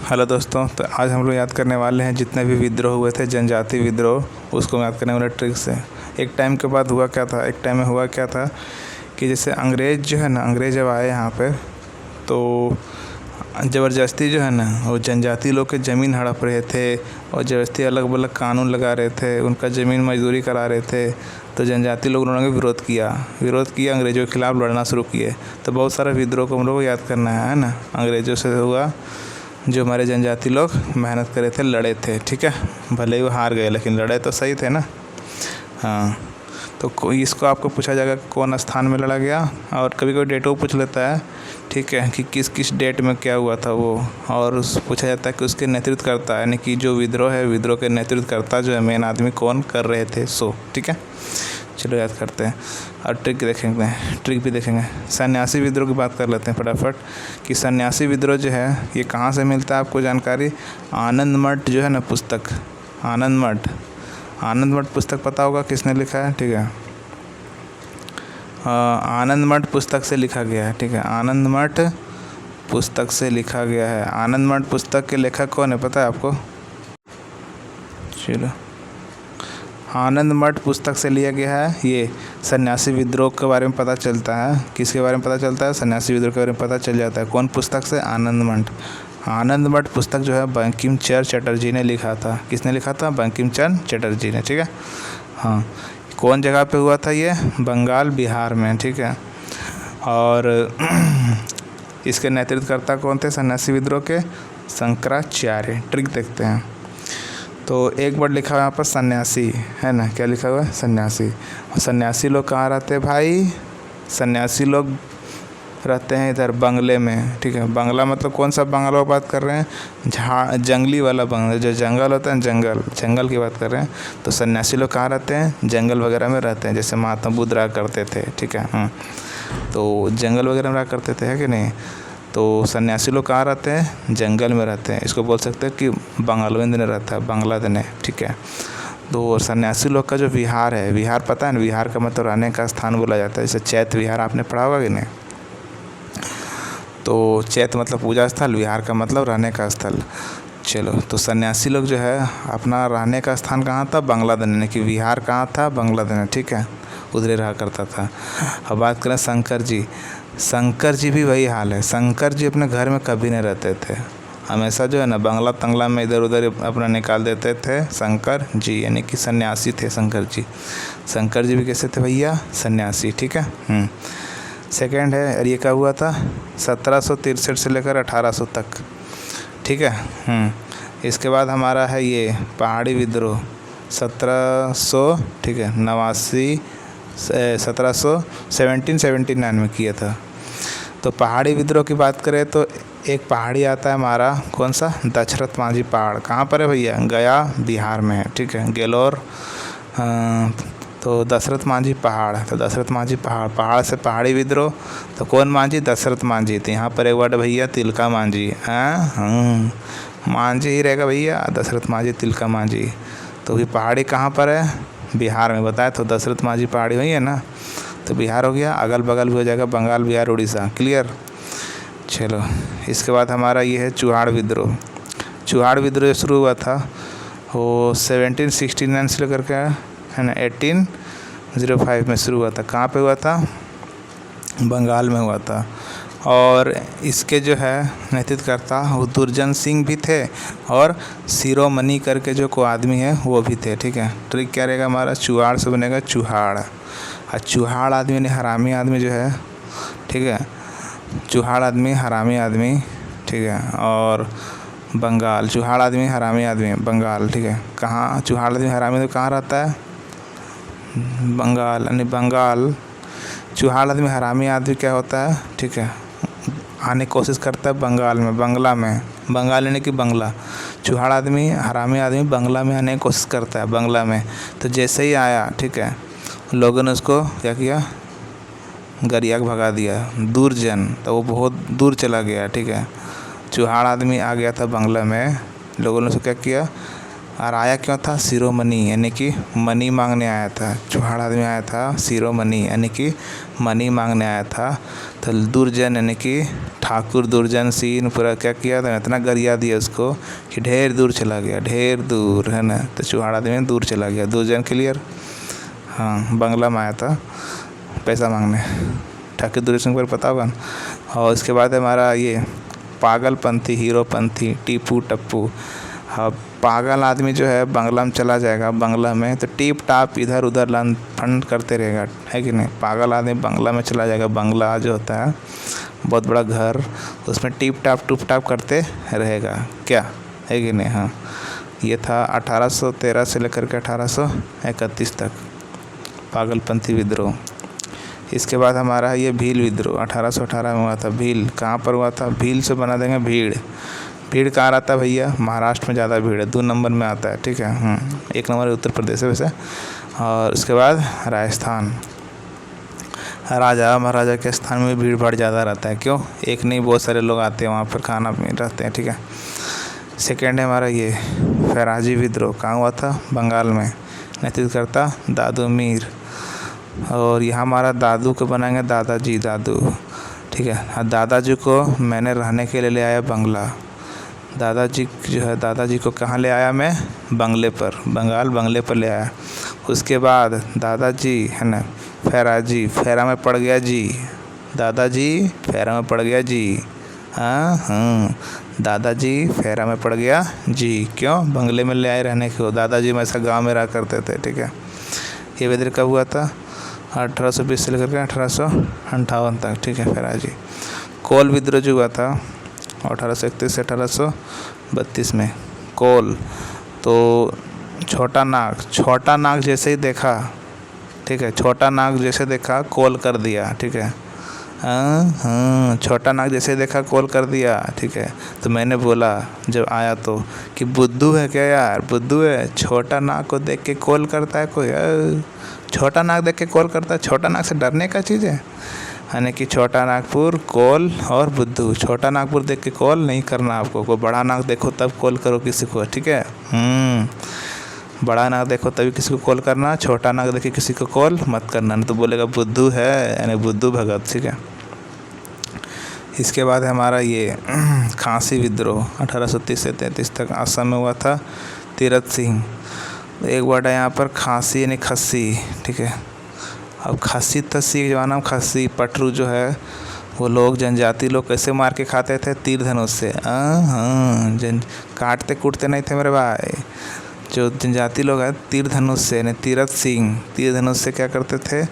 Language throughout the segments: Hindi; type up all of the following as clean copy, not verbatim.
हेलो दोस्तों, तो आज हम लोग याद करने वाले हैं जितने भी विद्रोह हुए थे, जनजाति विद्रोह, उसको याद करने वाले ट्रिक से। एक टाइम के बाद हुआ क्या था, एक टाइम में हुआ क्या था कि जैसे अंग्रेज़ जो है ना, अंग्रेज़ जब आए यहाँ पे तो ज़बरदस्ती जो है ना वो जनजाति लोग के ज़मीन हड़प रहे थे और ज़बरदस्ती अलग अलग कानून लगा रहे थे, उनका ज़मीन मजदूरी करा रहे थे। तो जनजाति लोग उन्होंने विरोध किया, अंग्रेज़ों के खिलाफ़ लड़ना शुरू किए। तो बहुत सारा विद्रोह को हम लोग को याद करना है ना। अंग्रेज़ों से हुआ, जो हमारे जनजाति लोग मेहनत करे थे, लड़े थे, ठीक है। भले ही वो हार गए लेकिन लड़े तो सही थे ना। हाँ, तो इसको आपको पूछा जाएगा कौन स्थान में लड़ा गया, और कभी कभी डेटों पूछ लेता है, ठीक है, कि किस किस डेट में क्या हुआ था वो। और पूछा जाता है कि उसके नेतृत्व करता है, यानी कि जो विद्रोह है, विद्रोह के नेतृत्व करता जो है मेन आदमी कौन कर रहे थे, सो ठीक है। चलो याद करते हैं और ट्रिक भी देखेंगे। सन्यासी विद्रोह की बात कर लेते हैं फटाफट कि सन्यासी विद्रोह जो है ये कहाँ से मिलता है आपको जानकारी। आनंद मठ जो है ना पुस्तक, आनंद मठ पुस्तक पता होगा किसने लिखा है, ठीक है। आनंद मठ पुस्तक से लिखा गया है, ठीक है। आनंद मठ पुस्तक से लिखा गया है। आनंद मठ पुस्तक के लेखक कौन है पता है आपको? चलो, आनंद मठ पुस्तक से लिया गया है। ये सन्यासी विद्रोह के बारे में पता चलता है। किसके बारे में पता चलता है? सन्यासी विद्रोह के बारे में पता चल जाता है। कौन पुस्तक से? आनंद मठ। आनंद मठ पुस्तक जो है बंकिम चंद्र चटर्जी ने लिखा था। किसने लिखा था? बंकिम चंद्र चटर्जी ने, ठीक है। हाँ, कौन जगह पे हुआ था ये? बंगाल, बिहार में, ठीक है। और इसके नेतृत्वकर्ता कौन थे सन्यासी विद्रोह के? शंकराचार्य। ट्रिक देखते हैं। तो एक वर्ड लिखा हुआ है यहाँ पर सन्यासी, है ना। क्या लिखा हुआ है? सन्यासी। और सन्यासी लोग कहाँ रहते हैं भाई? सन्यासी लोग रहते हैं इधर बंगले में, ठीक है। बंगला मतलब कौन सा बंगला की बात कर रहे हैं? जंगली वाला बंगला, जो जंगल होता है, जंगल की बात कर रहे हैं। तो सन्यासी लोग कहाँ रहते हैं? जंगल वगैरह में रहते हैं, जैसे महात्मा बुद्ध रहा करते थे, ठीक है। तो जंगल वगैरह में रहा करते थे, है कि नहीं। तो सन्यासी लोग कहाँ रहते हैं? जंगल में रहते हैं। इसको बोल सकते हैं कि बंगालवेंद्र ने रहता है, बांग्लादेश, ठीक है। तो सन्यासी लोग का जो विहार है, विहार पता है ना, विहार का मतलब रहने का स्थान बोला जाता है। जैसे चैत्य विहार आपने पढ़ा होगा कि नहीं। तो चैत्य मतलब पूजा स्थल, विहार का मतलब रहने का स्थल। चलो, तो सन्यासी लोग जो है अपना रहने का स्थान कहाँ था? बांग्लादेश, यानी कि विहार कहाँ था? बांग्लादेश, ठीक है। उधर रहा करता था। अब बात करें शंकर जी भी वही हाल है। शंकर जी अपने घर में कभी नहीं रहते थे, हमेशा जो है ना बंगला तंगला में इधर उधर अपना निकाल देते थे शंकर जी, यानी कि सन्यासी थे शंकर जी भी कैसे थे भैया? सन्यासी, ठीक है। सेकंड है, और ये क्या हुआ था? 1763 से लेकर 1800 तक, ठीक है। इसके बाद हमारा है ये पहाड़ी विद्रोह 1700, ठीक है, 1779 में किया था। तो पहाड़ी विद्रोह की बात करें तो एक पहाड़ी आता है हमारा, कौन सा? दशरथ माझी पहाड़। कहाँ पर है भैया? गया, बिहार में है, ठीक है। गेलोर। तो दशरथ माझी पहाड़, तो दशरथ माझी पहाड़ से पहाड़ी विद्रोह। तो कौन माझी? दशरथ माझी। तो यहाँ पर एक वर्ड भैया तिलका माझी। हाँ, माझी ही रहेगा भैया, दशरथ माझी, तिलका माझी। तो ये पहाड़ी कहाँ पर है? बिहार में। बताया तो दशरथ माझी पहाड़ी हुई है ना, तो बिहार हो गया। अगल बगल भी हो जाएगा, बंगाल, बिहार, उड़ीसा, क्लियर। चलो, इसके बाद हमारा ये है चुहाड़ विद्रोह। चुहाड़ विद्रोह शुरू हुआ था वो 1769 से लेकर के, है ना, 1805 में शुरू हुआ था। कहाँ पे हुआ था? बंगाल में हुआ था। और इसके जो है नेतृत्वकर्ता वो दुर्जन सिंह भी थे, और शिरोमणि करके जो को आदमी है वो भी थे, ठीक है। ट्रिक क्या रहेगा हमारा? चुहाड़ से बनेगा चुहाड़। और चुहाड़ आदमी ने हरामी आदमी जो है, ठीक है। चुहाड़ आदमी हरामी आदमी, ठीक है। और बंगाल, चुहाड़ आदमी हरामी आदमी, बंगाल, ठीक है। कहाँ चुहाड़ आदमी हरामी आदमी कहाँ रहता है? बंगाल, यानी बंगाल। चुहाड़ आदमी हरामी आदमी क्या होता है, ठीक है, आने की कोशिश करता है बंगाल में, बंगाल यानी कि बंगला। चुहाड़ आदमी हरामी आदमी बंगला में आने की कोशिश करता है, बंगला में। तो जैसे ही आया, ठीक है, लोगों ने उसको क्या किया? गरिया के भगा दिया, दुर्जन। तो वो बहुत दूर चला गया, ठीक है। चुहाड़ आदमी आ गया था बंगला में, लोगों ने उसको क्या किया? और आया क्यों था? शिरोमणि यानी कि मनी मांगने आया था। चुहाड़ आदमी आया था शिरोमणि यानी कि मनी मांगने आया था। तो दुर्जन यानी कि ठाकुर दुर्जन सिंह पूरा क्या किया था, इतना गरिया दिया उसको कि ढेर दूर चला गया, ढेर दूर, है ना। तो चुहाड़ आदमी दूर चला गया। दुर्जन क्लियर। हाँ, बंगला में आया था पैसा मांगने, ठाकुर दुर्जन पर पता होगा। और उसके बाद हमारा ये पागलपंथी हीरोपंथी टीपू टप्पू। हाँ, पागल आदमी जो है बंगला में चला जाएगा, बंगला में तो टीप टाप इधर उधर लन फंड करते रहेगा, है कि नहीं। पागल आदमी बंगला में चला जाएगा, बंगला जो होता है बहुत बड़ा घर, उसमें टीप टाप करते रहेगा, क्या है कि नहीं। हाँ, ये था 1813 से लेकर के 1831 तक पागलपंथी विद्रोह। इसके बाद हमारा ये भील विद्रोह 1818 में हुआ था। भील कहाँ पर हुआ था? भील से बना देंगे भीड़। भीड़ कहाँ रहता है भैया? महाराष्ट्र में ज़्यादा भीड़ है, 2 नंबर में आता है, ठीक है। 1 नंबर उत्तर प्रदेश है वैसे। और उसके बाद राजस्थान, राजा महाराजा के स्थान में भीड़ भाड़ ज़्यादा रहता है। क्यों? एक नहीं, बहुत सारे लोग आते हैं वहाँ पर, खाना पीने रहते हैं, ठीक है। सेकेंड है हमारा ये फैराजी विद्रोह। कहाँ हुआ था? बंगाल में। नेतृत्व करता दादू मीर। और यहाँ हमारा दादू को बनाएंगे दादाजी, दादू, ठीक है। दादाजी को मैंने रहने के लिए ले आया बंगला। दादाजी जो है, दादाजी को कहाँ ले आया मैं? बंगले पर, बंगाल बंगले पर ले आया। उसके बाद दादाजी है ना, फैराजी, फैरा में पड़ गया जी, दादाजी फैरा में पड़ गया जी। हाँ, दादाजी फैरा में पड़ गया जी। क्यों? बंगले में ले आए रहने को। दादाजी में ऐसा गाँव में रहा करते थे, ठीक है। ये विद्रोह कब हुआ था? 1820 से लेकर के 1858 तक, ठीक है। फैराजी। कोल विद्रोह जो हुआ था 1831 से 1832 में। कोल तो छोटा नाग जैसे ही देखा, ठीक है, छोटा नाग जैसे देखा कोल कर दिया, ठीक है। हाँ, छोटा नाग जैसे देखा कॉल कर दिया, ठीक है। तो मैंने बोला जब आया तो कि बुद्धू है क्या यार, बुद्धू है, छोटा नाग को देख के कॉल करता है कोई? छोटा नाग देख के कॉल करता है? छोटा नाग से डरने का चीज़ है? यानी कि छोटा नागपुर कॉल और बुद्धू। छोटा नागपुर देख के कॉल नहीं करना आपको, कोई बड़ा नाग देखो तब कॉल करो किसी को, ठीक है। बड़ा नाग देखो तभी किसी को कॉल करना, छोटा नाग देखे किसी को कॉल मत करना, नहीं तो बोलेगा बुद्धू है, यानी बुद्धू भगत, ठीक है। इसके बाद हमारा ये खांसी विद्रोह 1830 से 33 तक असम में हुआ था। तीरथ सिंह, एक वर्ड है यहाँ पर खांसी यानी खस्सी, ठीक है। अब खस्सी तस्सी के ज़माना में खस्सी पटरू जो है वो लोग जनजाति लोग कैसे मार के खाते थे? तीर धनुष से। हाँ, काटते कूटते नहीं थे मेरे भाई। जो जनजाति लोग हैं तीर धनुष से, यानी तीरथ सिंह तीर धनुष से क्या करते थे?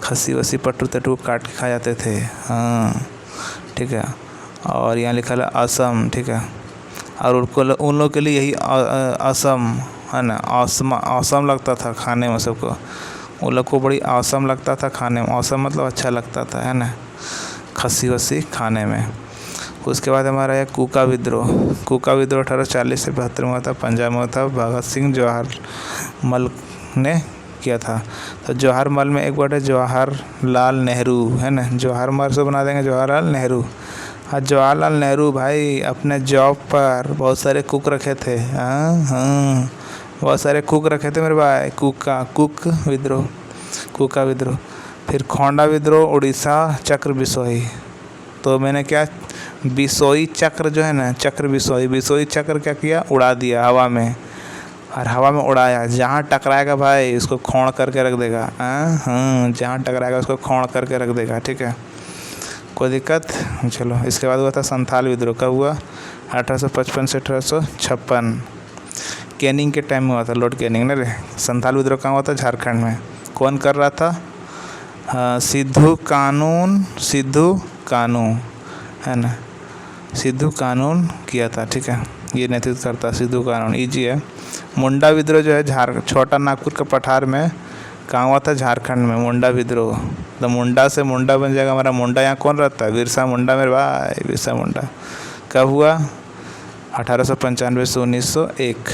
खस्सी वसी पटरू तटू काट के खा जाते थे। हाँ, ठीक है। और यहाँ लिखा है असम, ठीक है। और उन लोग के लिए यही असम है ना, औसम लगता था खाने में सबको। उन लोग को बड़ी औसम लगता था खाने में। औसम मतलब अच्छा लगता था, है ना, खस्सी वस्सी खाने में। उसके बाद हमारा है कूका विद्रोह। कूका विद्रोह 1840 से 72 में हुआ था, पंजाब में हुआ था। भगत सिंह जवाहर मल ने किया था। तो जवाहर मल में एक वर्ड है जवाहरलाल नेहरू, है ना। जवाहर मल से बना देंगे जवाहरलाल नेहरू। और जवाहरलाल नेहरू भाई अपने जॉब पर बहुत सारे कुक रखे थे। हाँ, बहुत सारे कुक रखे थे मेरे भाई। कुक विद्रोह, कूका विद्रोह। फिर खोंडा विद्रोह उड़ीसा, चक्र बिसोई। तो मैंने क्या, बिसोई चक्र जो है ना, चक्र बिसोई चक्र क्या किया? उड़ा दिया हवा में। और हवा में उड़ाया, जहाँ टकराएगा भाई उसको खोड़ करके रख देगा। हाँ, जहाँ टकराएगा उसको खोड़ करके रख देगा, ठीक है, कोई दिक्कत। चलो, इसके बाद हुआ था संथाल विद्रोह। कब हुआ? 1855 से 1856। कैनिंग के टाइम में हुआ था, लॉर्ड कैनिंग ने। संथाल विद्रोह कहाँ हुआ था? झारखंड में। कौन कर रहा था? सिद्धू कानू, है ना, सिद्धू कानून किया था, ठीक है। ये नेतृत्व करता सिद्धू कानून, ईजी है। मुंडा विद्रोह जो है छोटा नागपुर के पठार में कहाँ हुआ था? झारखंड में। मुंडा विद्रोह, तो मुंडा से मुंडा बन जाएगा हमारा। मुंडा यहाँ कौन रहता है? बिरसा मुंडा मेरे भाई, बिरसा मुंडा। कब हुआ? 1895 से 1901।